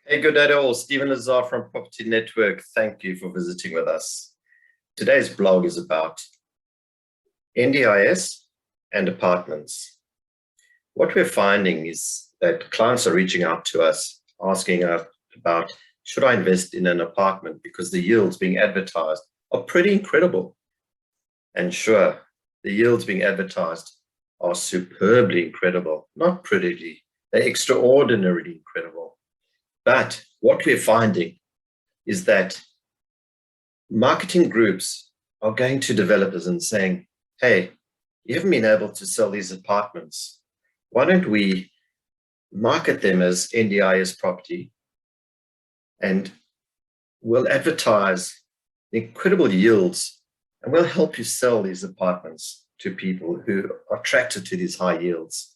Hey, good day all. Stephen Lazar from properT Network. Thank you for visiting with us. Today's blog is about NDIS and apartments. What we're finding is that clients are reaching out to us, asking us about, should I invest in an apartment because the yields being advertised are pretty incredible. And sure, the yields being advertised are superbly incredible, not prettily, they're extraordinarily incredible. But what we're finding is that marketing groups are going to developers and saying, hey, you haven't been able to sell these apartments. Why don't we market them as NDIS property and we'll advertise the incredible yields and we'll help you sell these apartments to people who are attracted to these high yields.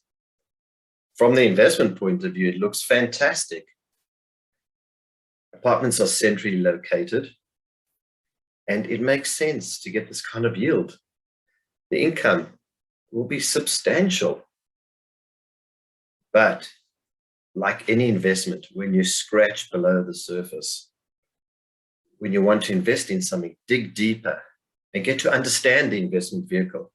From the investment point of view, it looks fantastic. Apartments are centrally located, and it makes sense to get this kind of yield. The income will be substantial. But like any investment, when you scratch below the surface, when you want to invest in something, dig deeper and get to understand the investment vehicle,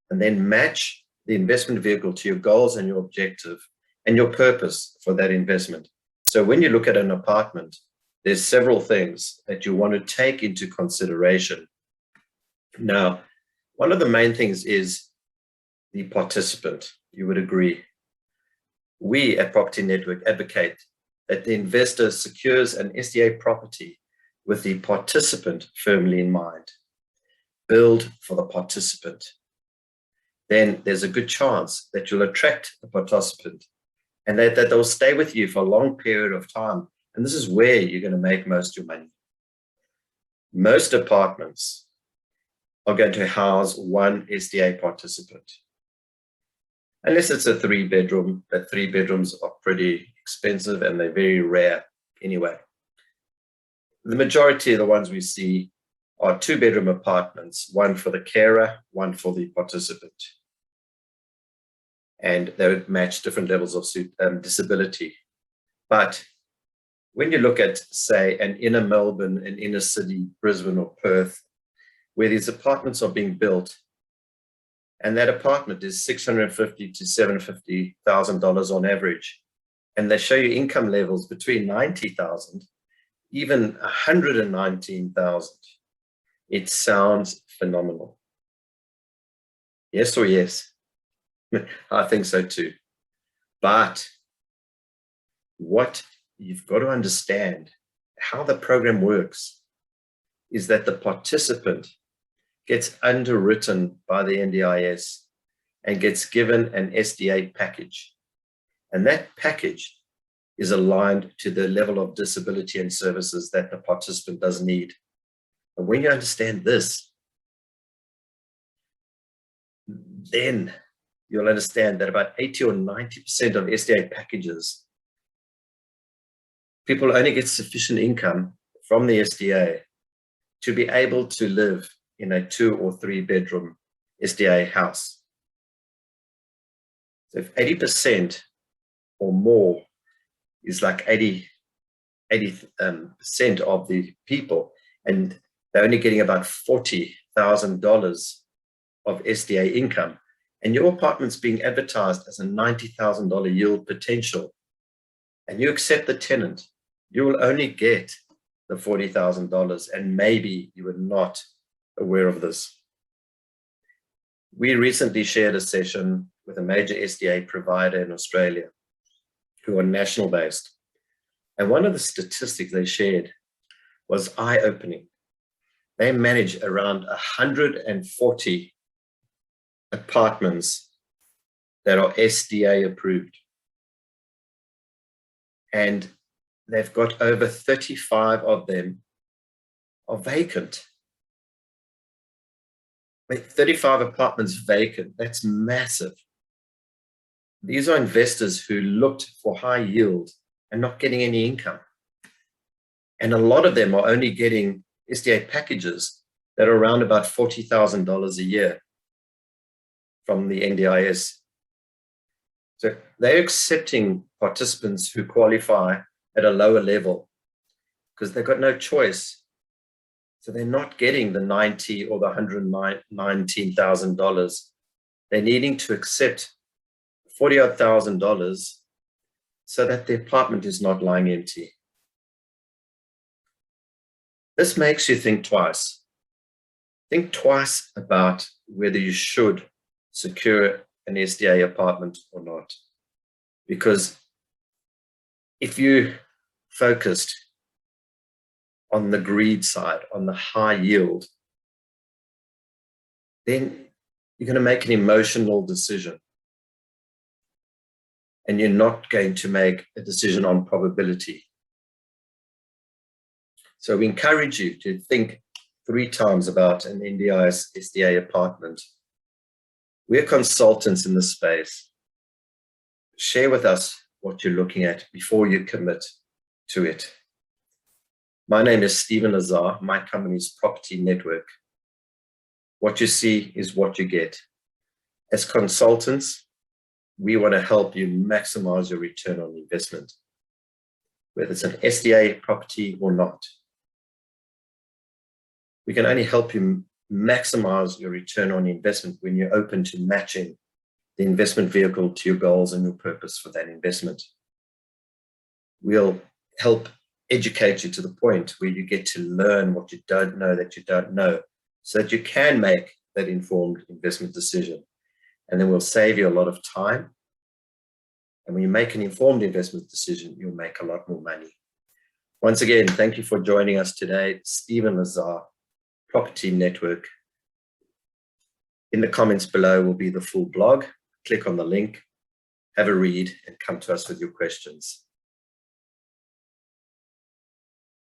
and then match the investment vehicle to your goals and your objective and your purpose for that investment. So when you look at an apartment, there's several things that you want to take into consideration. Now, one of the main things is the participant. You would agree. We at properT Network advocate that the investor secures an SDA property with the participant firmly in mind. Build for the participant. Then there's a good chance that you'll attract the participant and that they'll stay with you for a long period of time. And this is where you're going to make most of your money. Most apartments are going to house one SDA participant. Unless it's a 3-bedroom, but 3 bedrooms are pretty expensive and they're very rare anyway. The majority of the ones we see are 2-bedroom apartments, one for the carer, one for the participant. And they would match different levels of disability. But when you look at, say, an inner Melbourne, an inner city, Brisbane or Perth, where these apartments are being built, and that apartment is $650,000 to $750,000 on average, and they show you income levels between $90,000, even $119,000, it sounds phenomenal. Yes or yes? I think so too. But what you've got to understand how the program works is that the participant gets underwritten by the NDIS and gets given an SDA package. And that package is aligned to the level of disability and services that the participant does need. And when you understand this, then you'll understand that about 80 or 90% of SDA packages, people only get sufficient income from the SDA to be able to live in a 2 or 3 bedroom SDA house. So if 80% or more is like 80% of the people, and they're only getting about $40,000 of SDA income, and your apartment's being advertised as a $90,000 yield potential, and you accept the tenant, you will only get the $40,000, and maybe you were not aware of this. We recently shared a session with a major SDA provider in Australia who are national based. And one of the statistics they shared was eye-opening. They manage around 140 apartments that are SDA approved. And they've got over 35 of them are vacant. 35 apartments vacant, that's massive. These are investors who looked for high yield and not getting any income. And a lot of them are only getting SDA packages that are around about $40,000 a year from the NDIS. So they're accepting participants who qualify at a lower level because they've got no choice. So they're not getting the $90,000 or the $119,000. They're needing to accept $40,000 so that the apartment is not lying empty. This makes you think twice. Think twice about whether you should secure an SDA apartment or not. Because if you focused on the greed side, on the high yield, then you're going to make an emotional decision. And you're not going to make a decision on probability. So we encourage you to think 3 times about an NDIS SDA apartment. We're consultants in this space. Share with us what you're looking at before you commit to it. My name is Stephen Lazar. My company is properT Network. What you see is what you get. As consultants, we want to help you maximize your return on investment, whether it's an SDA property or not. We can only help you maximize your return on investment when you're open to matching the investment vehicle to your goals and your purpose for that investment. We'll help educate you to the point where you get to learn what you don't know that you don't know, so that you can make that informed investment decision. And then we'll save you a lot of time. And when you make an informed investment decision, you'll make a lot more money. Once again, thank you for joining us today. Stephen Lazar, properT Network. In the comments below will be the full blog. Click on the link, have a read, and come to us with your questions.